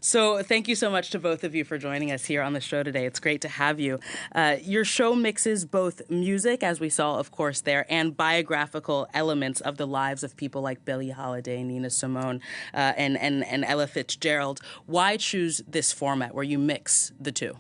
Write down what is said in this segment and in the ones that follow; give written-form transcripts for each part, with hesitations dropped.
So thank you so much to both of you for joining us here on the show today. It's great to have you. Your show mixes both music, as we saw, of course, there, and biographical elements of the lives of people like Billie Holiday, Nina Simone, and Ella Fitzgerald. Why choose this format where you mix the two?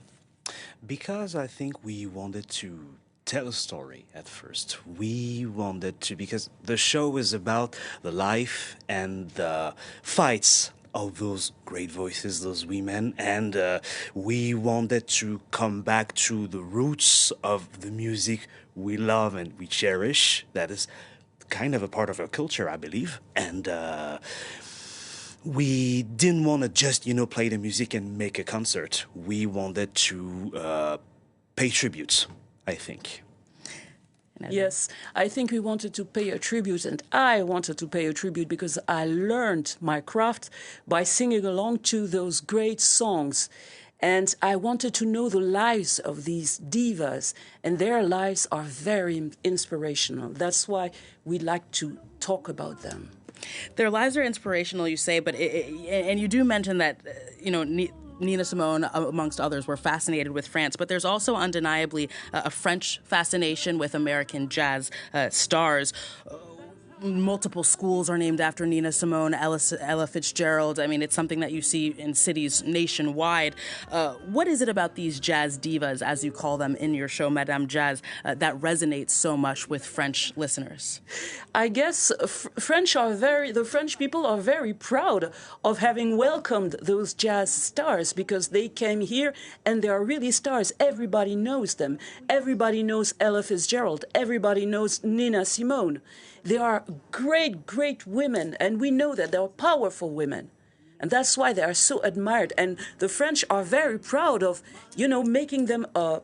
Because I think we wanted to tell a story at first. We wanted to, because the show is about the life and the fights of those great voices, those women, and we wanted to come back to the roots of the music we love and we cherish. That is kind of a part of our culture, I believe. And we didn't want to just, play the music and make a concert. We wanted to pay tribute, I think. Yes, I think we wanted to pay a tribute, and I wanted to pay a tribute because I learned my craft by singing along to those great songs. And I wanted to know the lives of these divas, and their lives are very inspirational. That's why we like to talk about them. Their lives are inspirational, you say, but and you do mention that, Nina Simone, amongst others, were fascinated with France, but there's also undeniably a French fascination with American jazz stars. Multiple schools are named after Nina Simone, Ella Fitzgerald. I mean, it's something that you see in cities nationwide. What is it about these jazz divas, as you call them in your show, Madame Jazze, that resonates so much with French listeners? I guess the French people are very proud of having welcomed those jazz stars because they came here and they are really stars. Everybody knows them. Everybody knows Ella Fitzgerald. Everybody knows Nina Simone. They are great, great women, and we know that they are powerful women. And that's why they are so admired. And the French are very proud of, making them a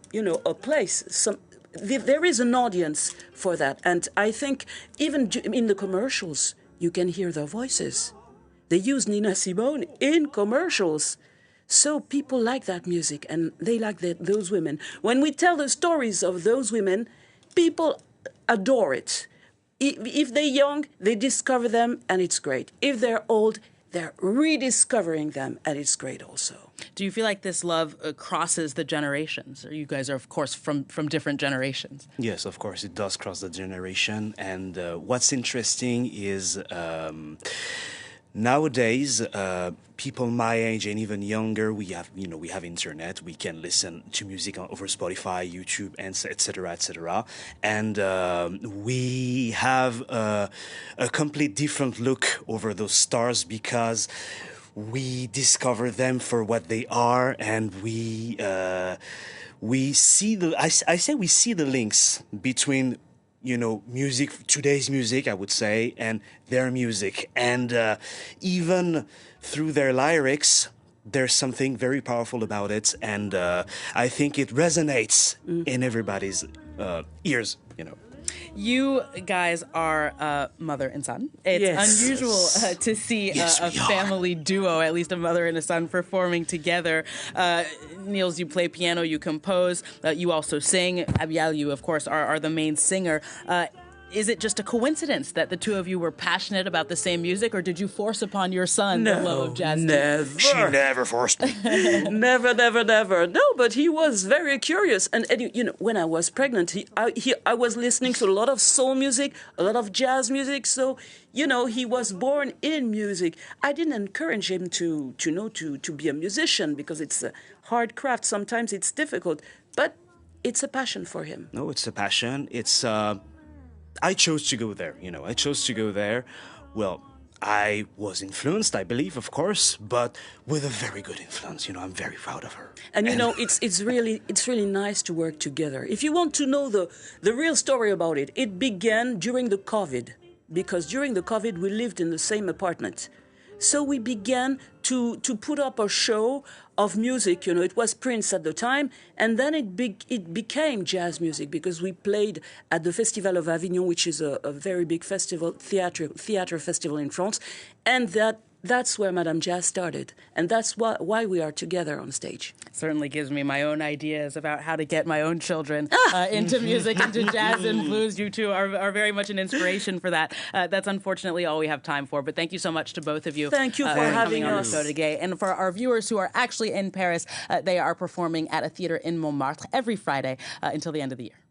place. There is an audience for that. And I think even in the commercials, you can hear their voices. They use Nina Simone in commercials. So people like that music, and they like those women. When we tell the stories of those women, people adore it. If they're young, they discover them, and it's great. If they're old, they're rediscovering them, and it's great also. Do you feel like this love crosses the generations? You guys are, of course, from different generations. Yes, of course, it does cross the generation. And what's interesting is nowadays, people my age and even younger, we have internet. We can listen to music over Spotify, YouTube, and etc., etc. And we have a complete different look over those stars because we discover them for what they are, and we see we see the links between music, today's music, I would say, and their music. And even through their lyrics, there's something very powerful about it. And I think it resonates in everybody's ears, You guys are mother and son. It's unusual to see a family duo, at least a mother and a son, performing together. Niels, you play piano, you compose, you also sing. Abiel, you, of course, are the main singer. Is it just a coincidence that the two of you were passionate about the same music, or did you force upon your son the love of jazz? Never. She never forced me. Never. No, but he was very curious. And when I was pregnant, I was listening to a lot of soul music, a lot of jazz music. So, he was born in music. I didn't encourage him to be a musician because it's a hard craft. Sometimes it's difficult, but it's a passion for him. No, it's a passion. It's I chose to go there, I chose to go there. Well, I was influenced, I believe, of course, but with a very good influence. I'm very proud of her. And it's really nice to work together. If you want to know the real story about it, it began during the COVID, because during the COVID we lived in the same apartment. So we began to put up a show of music. It was Prince at the time, and then it became jazz music because we played at the Festival of Avignon, which is a very big festival, theater festival in France, and that that's where Madame Jazze started, and that's why we are together on stage. Certainly gives me my own ideas about how to get my own children into music, into jazz and blues. You two are very much an inspiration for that. That's unfortunately all we have time for, but thank you so much to both of you. Thank you for having coming on the us. show today. And for our viewers who are actually in Paris, they are performing at a theater in Montmartre every Friday until the end of the year.